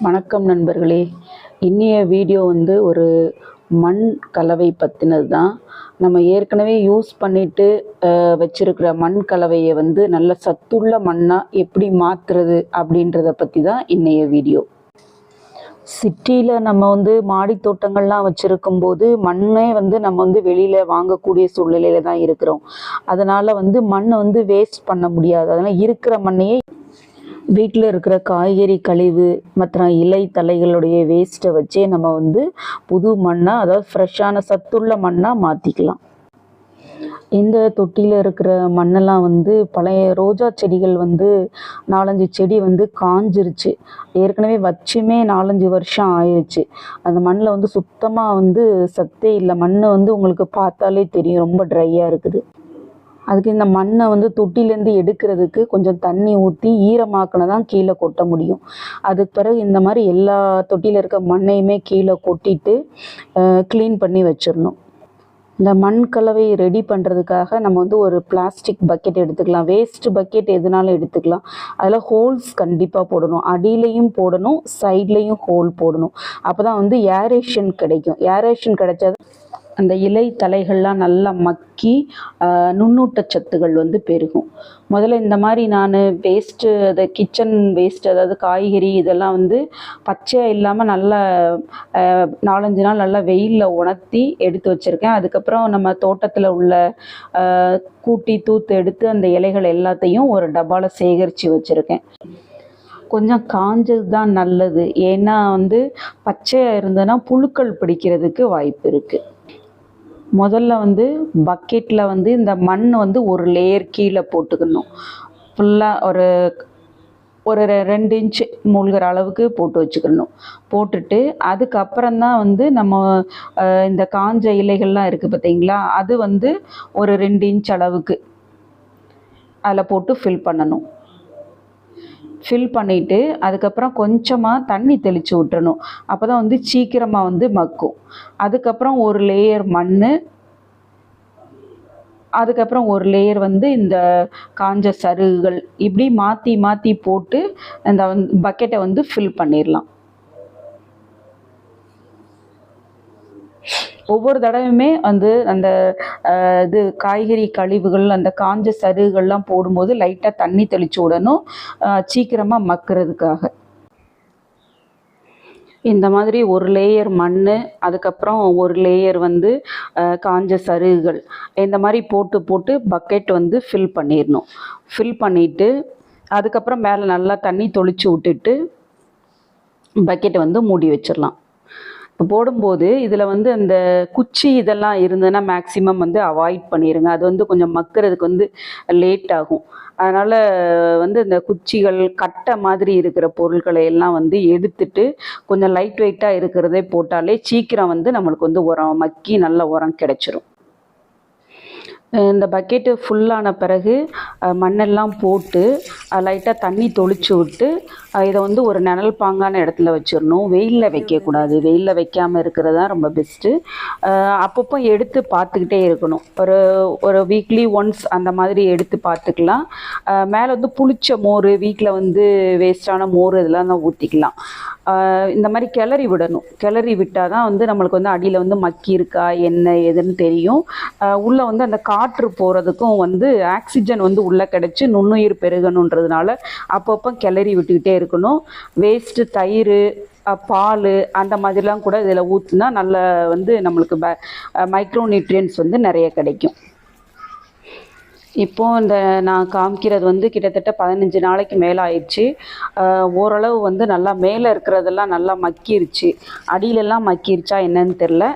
வணக்கம் நண்பர்களே. இன்னைய வீடியோ வந்து ஒரு மண் கலவை பற்றினது தான். நம்ம ஏற்கனவே யூஸ் பண்ணிட்டு வச்சிருக்கிற மண் கலவையை வந்து நல்ல சத்துள்ள மண்ணாக எப்படி மாற்றுறது அப்படின்றத பற்றி தான் இன்னைய வீடியோ. சிட்டியில் நம்ம வந்து மாடி தோட்டங்கள்லாம் வச்சுருக்கும்போது மண்ணே வந்து நம்ம வந்து வெளியில் வாங்கக்கூடிய சூழ்நிலையில் தான் இருக்கிறோம். அதனால் வந்து மண்ணை வந்து வேஸ்ட் பண்ண முடியாது. அதனால் இருக்கிற மண்ணையே வீட்டில் இருக்கிற காய்கறி கழிவு மற்ற இலை தலைகளுடைய வேஸ்ட்டை வச்சே நம்ம வந்து புது மண்ணாக, அதாவது ஃப்ரெஷ்ஷான சத்துள்ள மண்ணாக மாற்றிக்கலாம். இந்த தொட்டியில் இருக்கிற மண்ணெல்லாம் வந்து பழைய ரோஜா செடிகள் வந்து 4-5 செடி வந்து காஞ்சிருச்சு. ஏற்கனவே வச்சுமே 4-5 வருஷம் ஆயிடுச்சு. அந்த மண்ணில் வந்து சுத்தமாக வந்து சத்தே இல்லை. மண் வந்து உங்களுக்கு பார்த்தாலே தெரியும், ரொம்ப ட்ரையாக இருக்குது. அதுக்கு இந்த மண்ணை வந்து தொட்டிலேருந்து எடுக்கிறதுக்கு கொஞ்சம் தண்ணி ஊற்றி ஈரமாக்கின தான் கீழே கொட்ட முடியும். அதுக்கு பிறகு இந்த மாதிரி எல்லா தொட்டியில் இருக்க மண்ணையுமே கீழே கொட்டிட்டு க்ளீன் பண்ணி வச்சிடணும். இந்த மண் கலவை ரெடி பண்ணுறதுக்காக நம்ம வந்து ஒரு பிளாஸ்டிக் பக்கெட் எடுத்துக்கலாம். வேஸ்ட் பக்கெட் எதுனாலும் எடுத்துக்கலாம். அதில் ஹோல்ஸ் கண்டிப்பாக போடணும். அடியிலையும் போடணும், சைட்லேயும் ஹோல் போடணும். அப்போ தான் வந்து ஏரேஷன் கிடைக்கும். ஏரேஷன் கிடைச்சா அந்த இலை தலைகள்லாம் நல்லா மக்கி நுண்ணூட்டச்சத்துகள் வந்து பெருகும். முதல்ல இந்த மாதிரி நான் வேஸ்ட்டு, அதை கிச்சன் வேஸ்ட்டு, அதாவது காய்கறி இதெல்லாம் வந்து பச்சையாக இல்லாமல் நல்லா 4-5 நாள் நல்லா வெயிலில் உணர்த்தி எடுத்து வச்சுருக்கேன். அதுக்கப்புறம் நம்ம தோட்டத்தில் உள்ள கூட்டி தூத்து எடுத்து அந்த இலைகள் எல்லாத்தையும் ஒரு டப்பாவில் சேகரித்து வச்சுருக்கேன். கொஞ்சம் காஞ்சது தான் நல்லது. ஏன்னா வந்து பச்சையாக இருந்ததுன்னா புழுக்கள் பிடிக்கிறதுக்கு வாய்ப்பு இருக்குது. முதல்ல வந்து பக்கெட்டில் வந்து இந்த மண் வந்து ஒரு லேயர் கீழே போட்டுக்கணும். ஃபுல்லாக ஒரு 2 இன்ச்சு மூழ்கிற அளவுக்கு போட்டு வச்சுக்கணும். போட்டுட்டு அதுக்கப்புறம்தான் வந்து நம்ம இந்த காஞ்ச இலைகள்லாம் இருக்குது பார்த்தீங்களா, அது வந்து ஒரு 2 இன்ச் அளவுக்கு அதில் போட்டு ஃபில் பண்ணணும். ஃபில் பண்ணிவிட்டு அதுக்கப்புறம் கொஞ்சமாக தண்ணி தெளித்து விட்டுறணும். அப்போ தான் வந்து சீக்கிரமாக வந்து மக்கும். அதுக்கப்புறம் ஒரு லேயர் மண், அதுக்கப்புறம் ஒரு லேயர் வந்து இந்த காஞ்ச சருகுகள், இப்படி மாற்றி மாற்றி போட்டு அந்த பக்கெட்டை வந்து ஃபில் பண்ணிடலாம். ஒவ்வொரு தடவையுமே வந்து அந்த இது காய்கறி கழிவுகள், அந்த காஞ்ச சருகுகள்லாம் போடும்போது லைட்டாக தண்ணி தெளித்து விடணும், சீக்கிரமாக மக்கிறதுக்காக. இந்த மாதிரி ஒரு லேயர் மண், அதுக்கப்புறம் ஒரு லேயர் வந்து காஞ்ச சருகுகள், இந்த மாதிரி போட்டு போட்டு பக்கெட் வந்து ஃபில் பண்ணிடணும். ஃபில் பண்ணிவிட்டு அதுக்கப்புறம் மேலே நல்லா தண்ணி தெளித்து விட்டுட்டு பக்கெட்டை வந்து மூடி வச்சிடலாம். போடும்போது இதில் வந்து அந்த குச்சி இதெல்லாம் இருந்ததுன்னா மேக்ஸிமம் வந்து அவாய்ட் பண்ணிடுங்க. அது வந்து கொஞ்சம் மக்கிறதுக்கு வந்து லேட் ஆகும். அதனால் வந்து இந்த குச்சிகள், கட்டை மாதிரி இருக்கிற பொருட்களை எல்லாம் வந்து எடுத்துட்டு கொஞ்சம் லைட் வெயிட்டாக இருக்கிறதே போட்டாலே சீக்கிரம் வந்து நம்மளுக்கு வந்து உரம் மக்கி நல்ல உரம் கிடைச்சிரும். இந்த பக்கெட்டு ஃபுல்லான பிறகு மண்ணெல்லாம் போட்டு லைட்டாக தண்ணி தெளித்து விட்டு இதை வந்து ஒரு நிழல் பாங்கான இடத்துல வச்சிடணும். வெயிலில் வைக்கக்கூடாது. வெயிலில் வைக்காமல் இருக்கிறது தான் ரொம்ப பெஸ்ட்டு. அப்பப்போ எடுத்து பார்த்துக்கிட்டே இருக்கணும். ஒரு வீக்லி ஒன்ஸ் அந்த மாதிரி எடுத்து பார்த்துக்கலாம். மேலே வந்து புளிச்ச மோர், வீட்டில் வந்து வேஸ்ட்டான மோர் இதெல்லாம் தான் ஊற்றிக்கலாம். இந்த மாதிரி கிளறி விடணும். கிளறி விட்டால் தான் வந்து நம்மளுக்கு வந்து அடியில் வந்து மக்கி இருக்கா என்ன எதுன்னு தெரியும். உள்ளே வந்து அந்த காற்று போகிறதுக்கும் வந்து ஆக்சிஜன் வந்து உள்ளே கிடச்சி நுண்ணுயிர் பெருகணுன்றதுனால அப்பப்போ கிளறி விட்டுக்கிட்டே இருக்கணும். வேஸ்ட்டு தயிர், பால் அந்த மாதிரிலாம் கூட இதில் ஊற்றுனா நல்ல வந்து நம்மளுக்கு மைக்ரோ நியூட்ரியன்ஸ் வந்து நிறைய கிடைக்கும். இப்போது இந்த நான் காமிக்கிறது வந்து கிட்டத்தட்ட 15 நாளைக்கு மேலே ஆயிடுச்சு. ஓரளவு வந்து நல்லா மேலே இருக்கிறதெல்லாம் நல்லா மக்கிருச்சு. அடியிலெல்லாம் மக்கிருச்சா என்னன்னு தெரில.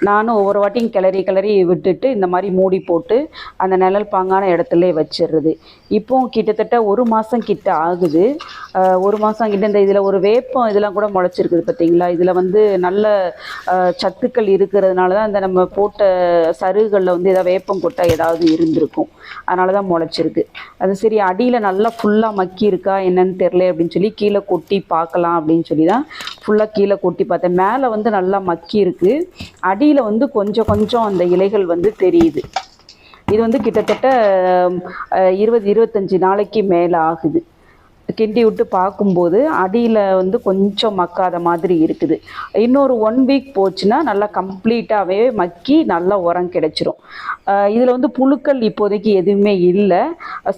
நானும் ஒவ்வொரு வாட்டியும் கிளறி விட்டுட்டு இந்த மாதிரி மூடி போட்டு அந்த நிழல் பாங்கான இடத்துல வச்சிடுறது. இப்போது கிட்டத்தட்ட 1 மாதம் கிட்ட ஆகுது. 1 மாதம் கிட்ட இந்த இதில் ஒரு வேப்பம் இதெல்லாம் கூட முளைச்சிருக்குது பார்த்தீங்களா. இதில் வந்து நல்ல சத்துக்கள் இருக்கிறதுனால தான் இந்த நம்ம போட்ட சருகுகளில் வந்து ஏதாவது வேப்பம் கொட்டை ஏதாவது இருந்திருக்கும். அதனால தான் முளைச்சிருக்கு. அது சரி, அடியில் நல்லா ஃபுல்லாக மக்கி இருக்கா என்னன்னு தெரில அப்படின்னு சொல்லி கீழே கொட்டி பார்க்கலாம் அப்படின்னு சொல்லி தான் ஃபுல்லாக கீழே கொட்டி பார்த்தேன். மேலே வந்து நல்லா மக்கி இருக்குது. அடியில் வந்து கொஞ்சம் கொஞ்சம் அந்த இலைகள் வந்து தெரியுது. இது வந்து கிட்டத்தட்ட 20-25 நாளைக்கு மேலே ஆகுது. கிண்டி விட்டு பார்க்கும்போது அடியில் வந்து கொஞ்சம் மக்காத மாதிரி இருக்குது. இன்னொரு 1 வீக் போச்சுன்னா நல்லா கம்ப்ளீட்டாகவே மக்கி நல்லா உரம் கிடைச்சிரும். இதில் வந்து புழுக்கள் இப்போதைக்கு எதுவுமே இல்லை.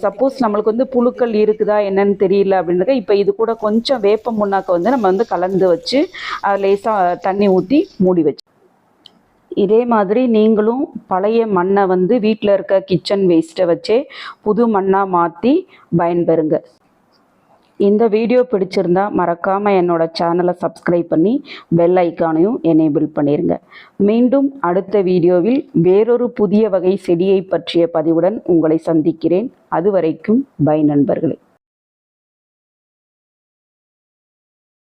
சப்போஸ் நம்மளுக்கு வந்து புழுக்கள் இருக்குதா என்னன்னு தெரியல அப்படின்றத இப்போ இது கூட கொஞ்சம் வேப்ப முன்னாக்க வந்து நம்ம வந்து கலந்து வச்சு லேசாக தண்ணி ஊற்றி மூடி வச்சு இதே மாதிரி நீங்களும் பழைய மண்ணை வந்து வீட்டில் இருக்க கிச்சன் வேஸ்ட்டை வச்சே புது மண்ணாக மாற்றி பயன்பெறுங்க. இந்த வீடியோ பிடிச்சிருந்தா மறக்காமல் என்னோட சேனலை சப்ஸ்கிரைப் பண்ணி பெல் ஐக்கானையும் எனேபிள் பண்ணிடுங்க. மீண்டும் அடுத்த வீடியோவில் வேறொரு புதிய வகை செடியை பற்றிய பதிவுடன் உங்களை சந்திக்கிறேன். அதுவரைக்கும் பை நண்பர்களே.